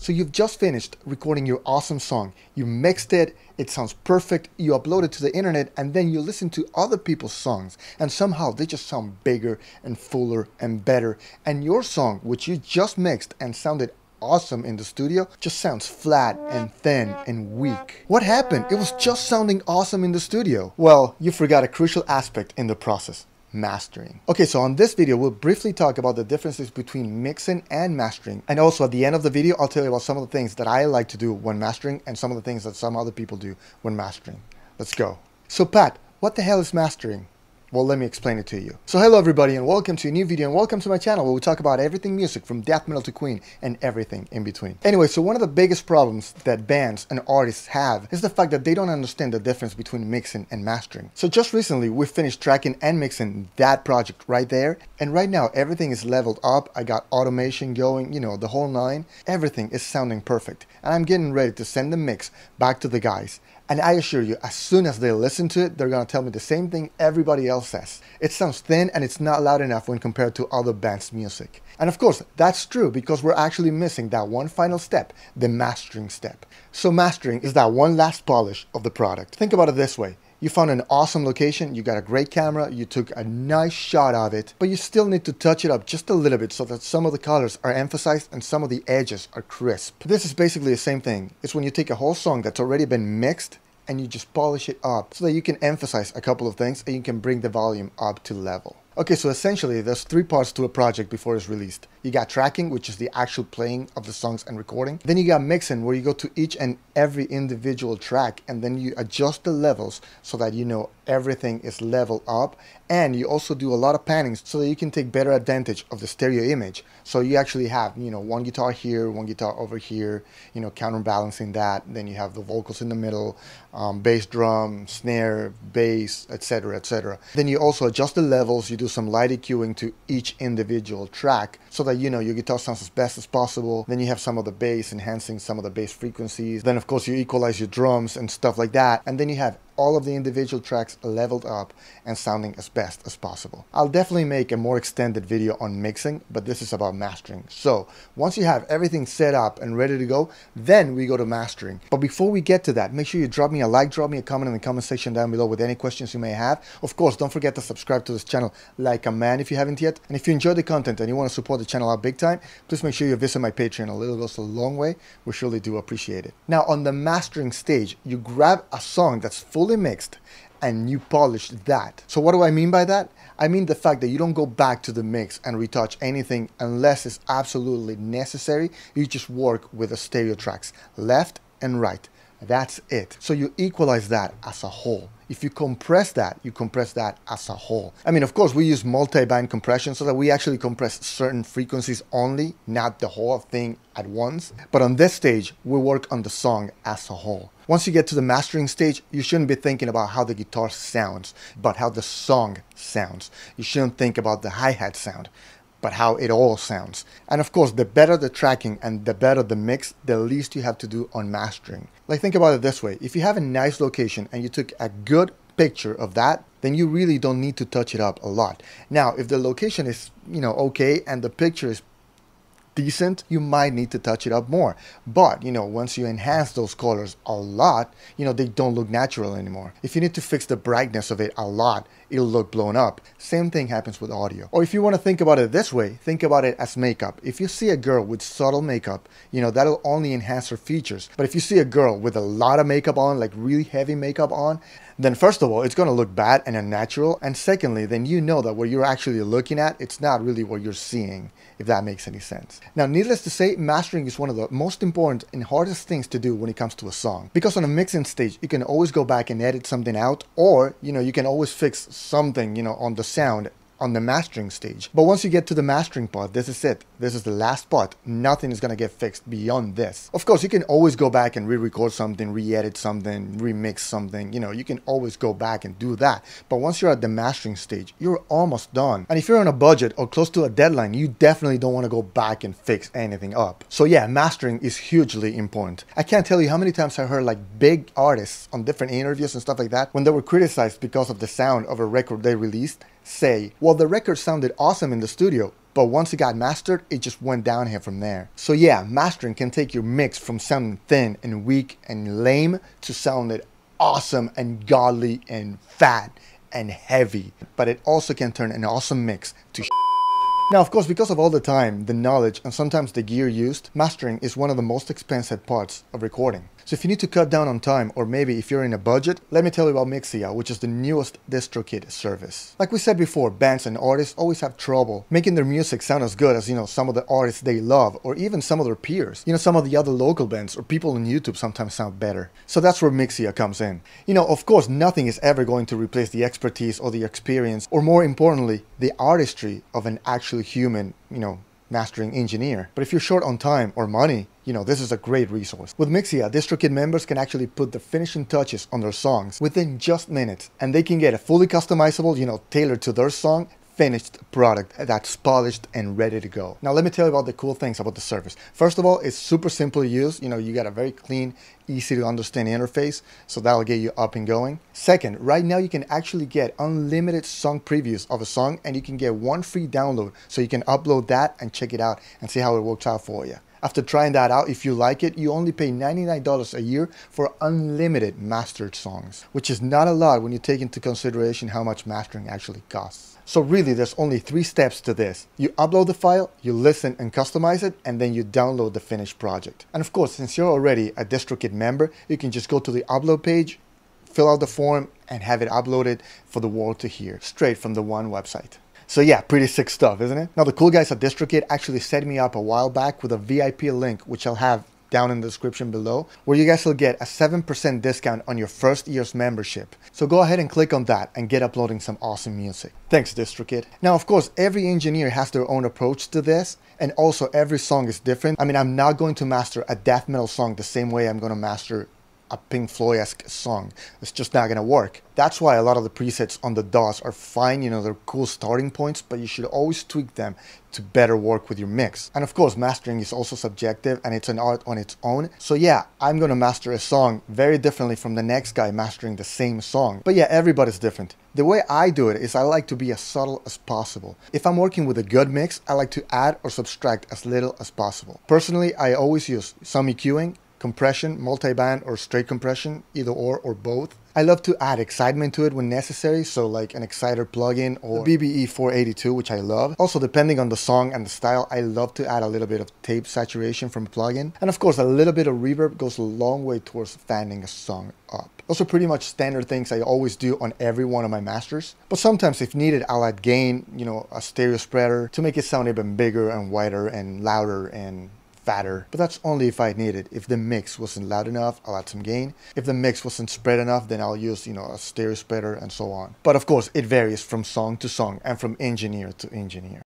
So you've just finished recording your awesome song. You mixed it, it sounds perfect, you upload it to the internet, and then you listen to other people's songs, and somehow they just sound bigger and fuller and better. And your song, which you just mixed and sounded awesome in the studio, just sounds flat and thin and weak. What happened? It was just sounding awesome in the studio. Well, you forgot a crucial aspect in the process: mastering. Okay, so on this video, we'll briefly talk about the differences between mixing and mastering. And also at the end of the video, I'll tell you about some of the things that I like to do when mastering and some of the things that some other people do when mastering. Let's go. So Pat, what the hell is mastering? Well, let me explain it to you. So hello everybody and welcome to a new video and welcome to my channel where we talk about everything music from death metal to Queen and everything in between. Anyway, so one of the biggest problems that bands and artists have is the fact that they don't understand the difference between mixing and mastering. So just recently we finished tracking and mixing that project right there, and right now everything is leveled up. I got automation going, you know, the whole nine. Everything is sounding perfect and I'm getting ready to send the mix back to the guys. And I assure you, as soon as they listen to it, they're going to tell me the same thing everybody else says. It sounds thin and it's not loud enough when compared to other bands' music. And of course, that's true because we're actually missing that one final step, the mastering step. So mastering is that one last polish of the product. Think about it this way. You found an awesome location, you got a great camera, you took a nice shot of it, but you still need to touch it up just a little bit so that some of the colors are emphasized and some of the edges are crisp. This is basically the same thing. It's when you take a whole song that's already been mixed and you just polish it up so that you can emphasize a couple of things and you can bring the volume up to level. Okay, so essentially there's three parts to a project before it's released. You got tracking, which is the actual playing of the songs and recording. Then you got mixing, where you go to each and every individual track and then you adjust the levels so that you know everything is leveled up. And you also do a lot of panning so that you can take better advantage of the stereo image. So you actually have, you know, one guitar here, one guitar over here, you know, counterbalancing that. Then you have the vocals in the middle, bass drum, snare, bass, etc., etc. Then you also adjust the levels. You do some light EQing to each individual track so that, you know, your guitar sounds as best as possible. Then you have some of the bass, enhancing some of the bass frequencies. Then of course you equalize your drums and stuff like that. And then you have all of the individual tracks leveled up and sounding as best as possible. I'll definitely make a more extended video on mixing, but this is about mastering. So once you have everything set up and ready to go, then we go to mastering. But before we get to that, make sure you drop me a like, drop me a comment in the comment section down below with any questions you may have. Of course, don't forget to subscribe to this channel like a man if you haven't yet. And if you enjoy the content and you want to support the channel out big time, please make sure you visit my Patreon. A little goes a long way. We surely do appreciate it. Now on the mastering stage, you grab a song that's fully mixed and you polish that. So what do I mean by that? I mean the fact that you don't go back to the mix and retouch anything unless it's absolutely necessary. You just work with the stereo tracks, left and right. That's it. So you equalize that as a whole. If you compress that as a whole. I mean, of course, we use multi-band compression so that we actually compress certain frequencies only, not the whole thing at once. But on this stage, we work on the song as a whole. Once you get to the mastering stage, you shouldn't be thinking about how the guitar sounds, but how the song sounds. You shouldn't think about the hi-hat sound, but how it all sounds. And of course, the better the tracking and the better the mix, the least you have to do on mastering. Like, think about it this way. If you have a nice location and you took a good picture of that, then you really don't need to touch it up a lot. Now, if the location is, you know, okay and the picture is decent, you might need to touch it up more. But, you know, once you enhance those colors a lot, you know, they don't look natural anymore. If you need to fix the brightness of it a lot, it'll look blown up. Same thing happens with audio. Or if you want to think about it this way, think about it as makeup. If you see a girl with subtle makeup, you know, that'll only enhance her features. But if you see a girl with a lot of makeup on, like really heavy makeup on, then first of all, it's going to look bad and unnatural. And secondly, then you know that what you're actually looking at, it's not really what you're seeing, if that makes any sense. Now, needless to say, mastering is one of the most important and hardest things to do when it comes to a song. Because on a mixing stage, you can always go back and edit something out, or, you know, you can always fix something, you know, on the sound on the mastering stage. But once you get to the mastering part, this is it. This is the last part. Nothing is going to get fixed beyond this. Of course, you can always go back and re-record something, re-edit something, remix something. You know, you can always go back and do that. But once you're at the mastering stage, you're almost done. And if you're on a budget or close to a deadline, you definitely don't want to go back and fix anything up. So yeah, mastering is hugely important. I can't tell you how many times I heard like big artists on different interviews and stuff like that when they were criticized because of the sound of a record they released. say, well, the record sounded awesome in the studio, but once it got mastered, it just went downhill from there. So yeah, mastering can take your mix from sounding thin and weak and lame to sounding awesome and godly and fat and heavy. But it also can turn an awesome mix to Now, of course, because of all the time, the knowledge, and sometimes the gear used, mastering is one of the most expensive parts of recording. So if you need to cut down on time, or maybe if you're in a budget, let me tell you about Mixia, which is the newest DistroKid service. Like we said before, bands and artists always have trouble making their music sound as good as, some of the artists they love, or even some of their peers. Some of the other local bands or people on YouTube sometimes sound better. So that's where Mixia comes in. Of course, nothing is ever going to replace the expertise or the experience, or more importantly, the artistry of an actual human, mastering engineer. But if you're short on time or money, this is a great resource. With Mixia, DistroKid members can actually put the finishing touches on their songs within just minutes, and they can get a fully customizable, tailored to their song, finished product that's polished and ready to go. Now let me tell you about the cool things about the service. First of all, it's super simple to use. You got a very clean, easy to understand interface, so that'll get you up and going. Second, right now you can actually get unlimited song previews of a song, and you can get one free download, so you can upload that and check it out and see how it works out for you. After trying that out, if you like it, you only pay $99 a year for unlimited mastered songs, which is not a lot when you take into consideration how much mastering actually costs. So really, there's only 3 steps to this. You upload the file, you listen and customize it, and then you download the finished project. And of course, since you're already a DistroKid member, you can just go to the upload page, fill out the form, and have it uploaded for the world to hear, straight from the one website. So yeah, pretty sick stuff, isn't it? Now the cool guys at DistroKid actually set me up a while back with a VIP link, which I'll have down in the description below, where you guys will get a 7% discount on your first year's membership. So go ahead and click on that and get uploading some awesome music. Thanks, DistroKid. Now, of course, every engineer has their own approach to this, and also every song is different. I mean, I'm not going to master a death metal song the same way I'm going to master a Pink Floyd-esque song. It's just not gonna work. That's why a lot of the presets on the DAWs are fine, they're cool starting points, but you should always tweak them to better work with your mix. And of course, mastering is also subjective, and it's an art on its own. So yeah, I'm gonna master a song very differently from the next guy mastering the same song. But yeah, everybody's different. The way I do it is I like to be as subtle as possible. If I'm working with a good mix, I like to add or subtract as little as possible. Personally, I always use some EQing, compression, multiband, or straight compression, either or both. I love to add excitement to it when necessary, so like an exciter plugin or BBE 482, which I love. Also, depending on the song and the style, I love to add a little bit of tape saturation from a plugin. And of course, a little bit of reverb goes a long way towards fanning a song up. Those are pretty much standard things I always do on every one of my masters. But sometimes if needed, I'll add gain, a stereo spreader to make it sound even bigger and wider and louder and fatter. But that's only if I need it. If the mix wasn't loud enough, I'll add some gain. If the mix wasn't spread enough, then I'll use, a stereo spreader and so on. But of course, it varies from song to song and from engineer to engineer.